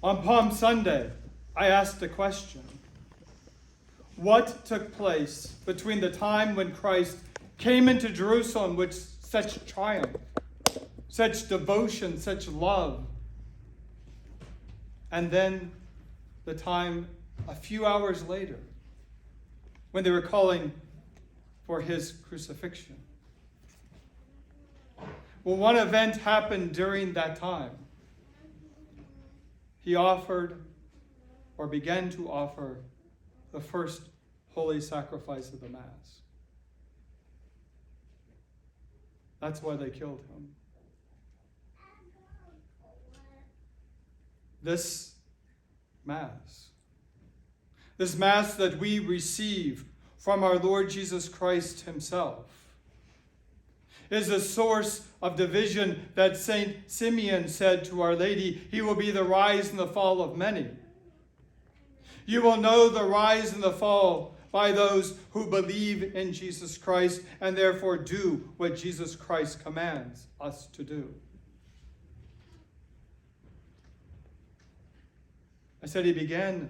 On Palm Sunday, I asked a question. What took place between the time when Christ came into Jerusalem with such triumph, such devotion, such love, and then the time a few hours later when they were calling for his crucifixion? Well, one event happened during that time. He offered, or began to offer, the first holy sacrifice of the Mass. That's why they killed him. This Mass that we receive from our Lord Jesus Christ himself, is a source of division that Saint Simeon said to Our Lady, he will be the rise and the fall of many. You will know the rise and the fall by those who believe in Jesus Christ and therefore do what Jesus Christ commands us to do. I said he began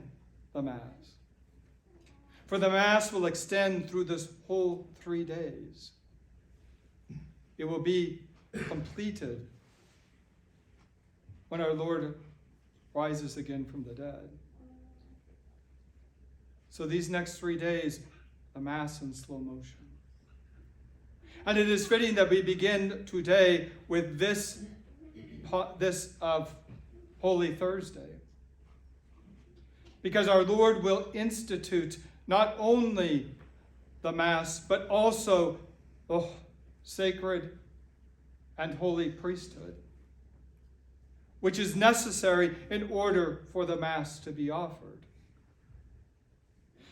the Mass. For the Mass will extend through this whole 3 days. It will be completed when our Lord rises again from the dead. So these next 3 days, the Mass in slow motion. And it is fitting that we begin today with this of Holy Thursday. Because our Lord will institute not only the Mass, but also the sacred and holy priesthood, which is necessary in order for the Mass to be offered.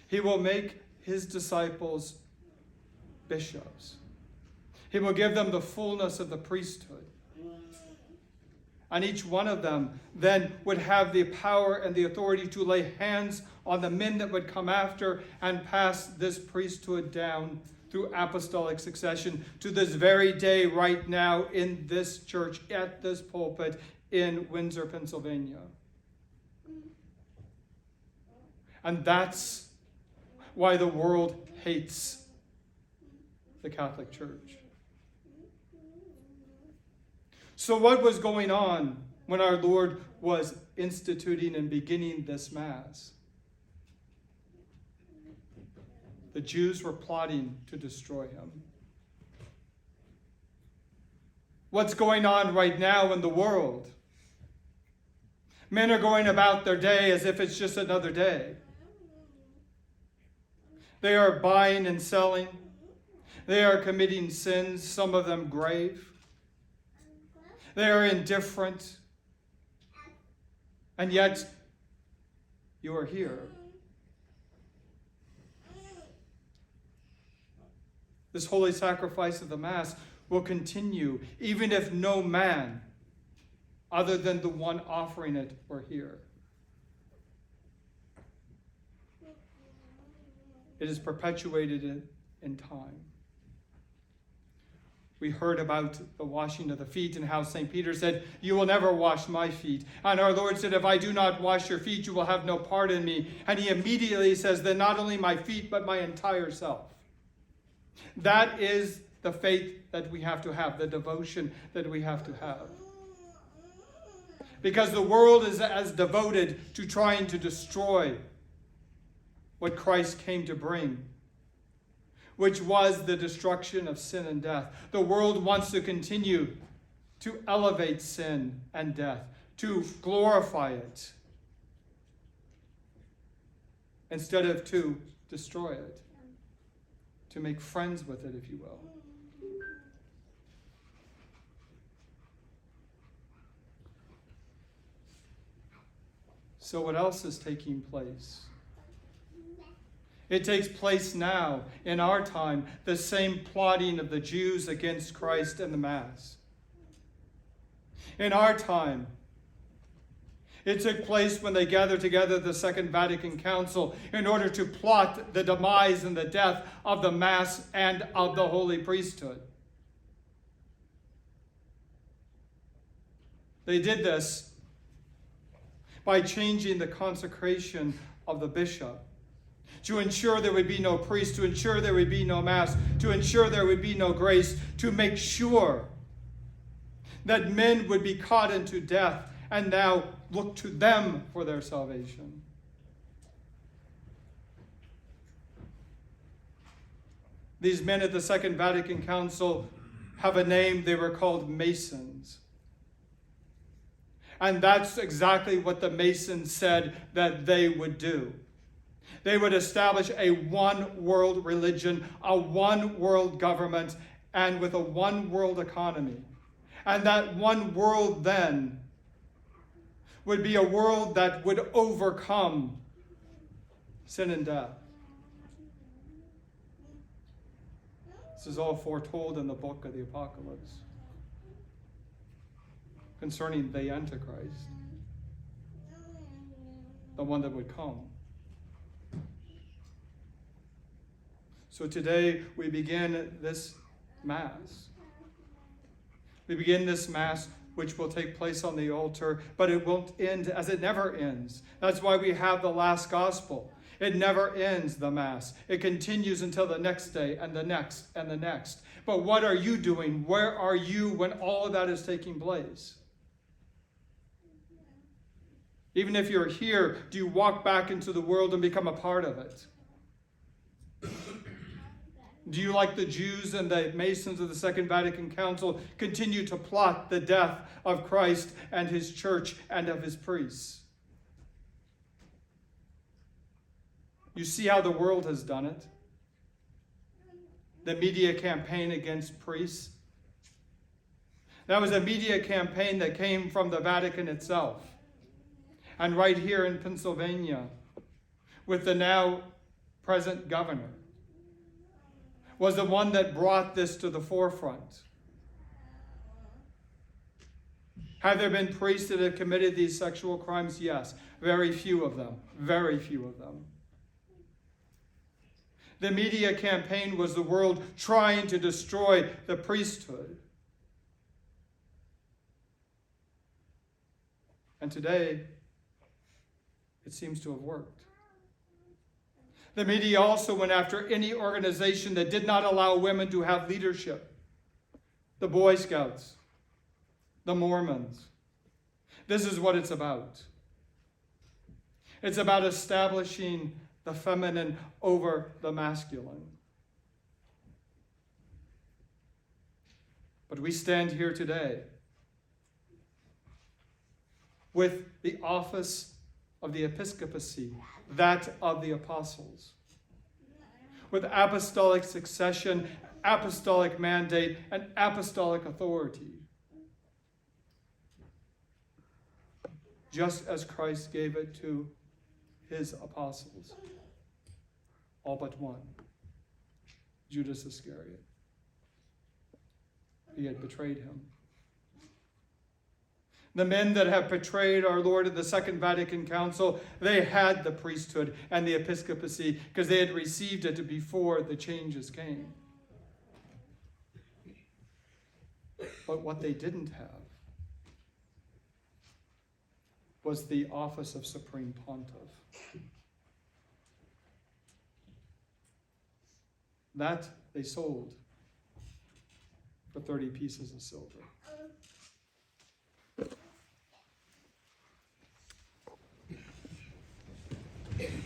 He will make his disciples bishops. He will give them the fullness of the priesthood. And each one of them then would have the power and the authority to lay hands on the men that would come after and pass this priesthood down through apostolic succession to this very day right now in this church, at this pulpit in Windsor, Pennsylvania. And that's why the world hates the Catholic Church. So what was going on when our Lord was instituting and beginning this Mass? The Jews were plotting to destroy him. What's going on right now in the world? Men are going about their day as if it's just another day. They are buying and selling. They are committing sins, some of them grave. They are indifferent. And yet, you are here. This holy sacrifice of the Mass will continue even if no man, other than the one offering it, were here. It is perpetuated in time. We heard about the washing of the feet and how St. Peter said, "You will never wash my feet." And our Lord said, "If I do not wash your feet, you will have no part in me." And he immediately says, "Then not only my feet, but my entire self." That is the faith that we have to have, the devotion that we have to have. Because the world is as devoted to trying to destroy what Christ came to bring, which was the destruction of sin and death. The world wants to continue to elevate sin and death, to glorify it, instead of to destroy it, to make friends with it, if you will. So what else is taking place? It takes place now, in our time, the same plotting of the Jews against Christ and the Mass. In our time, it took place when they gathered together the Second Vatican Council in order to plot the demise and the death of the Mass and of the holy priesthood. They did this by changing the consecration of the bishop, to ensure there would be no priest, to ensure there would be no mass, to ensure there would be no grace, to make sure that men would be caught into death and now look to them for their salvation. These men at the Second Vatican Council have a name. They were called Masons. And that's exactly what the Masons said that they would do. They would establish a one-world religion, a one-world government, and with a one-world economy. And that one world then would be a world that would overcome sin and death. This is all foretold in the book of the Apocalypse concerning the Antichrist, the one that would come. So today we begin this Mass. We begin this Mass which will take place on the altar, but it won't end as it never ends. That's why we have the last Gospel. It never ends, the Mass. It continues until the next day and the next and the next. But what are you doing? Where are you when all of that is taking place? Even if you're here, do you walk back into the world and become a part of it? Do you, like the Jews and the Masons of the Second Vatican Council, continue to plot the death of Christ and his church and of his priests? You see how the world has done it? The media campaign against priests. That was a media campaign that came from the Vatican itself. And right here in Pennsylvania, with the now present governor, was the one that brought this to the forefront. Have there been priests that have committed these sexual crimes? Yes. Very few of them. Very few of them. The media campaign was the world trying to destroy the priesthood. And today, it seems to have worked. The media also went after any organization that did not allow women to have leadership. The Boy Scouts, the Mormons. This is what it's about. It's about establishing the feminine over the masculine. But we stand here today with the office of the episcopacy, that of the apostles, with apostolic succession, apostolic mandate, and apostolic authority, just as Christ gave it to his apostles, all but one, Judas Iscariot. He had betrayed him. The men that have betrayed our Lord at the Second Vatican Council, they had the priesthood and the episcopacy because they had received it before the changes came. But what they didn't have was the office of Supreme Pontiff. That they sold for 30 pieces of silver.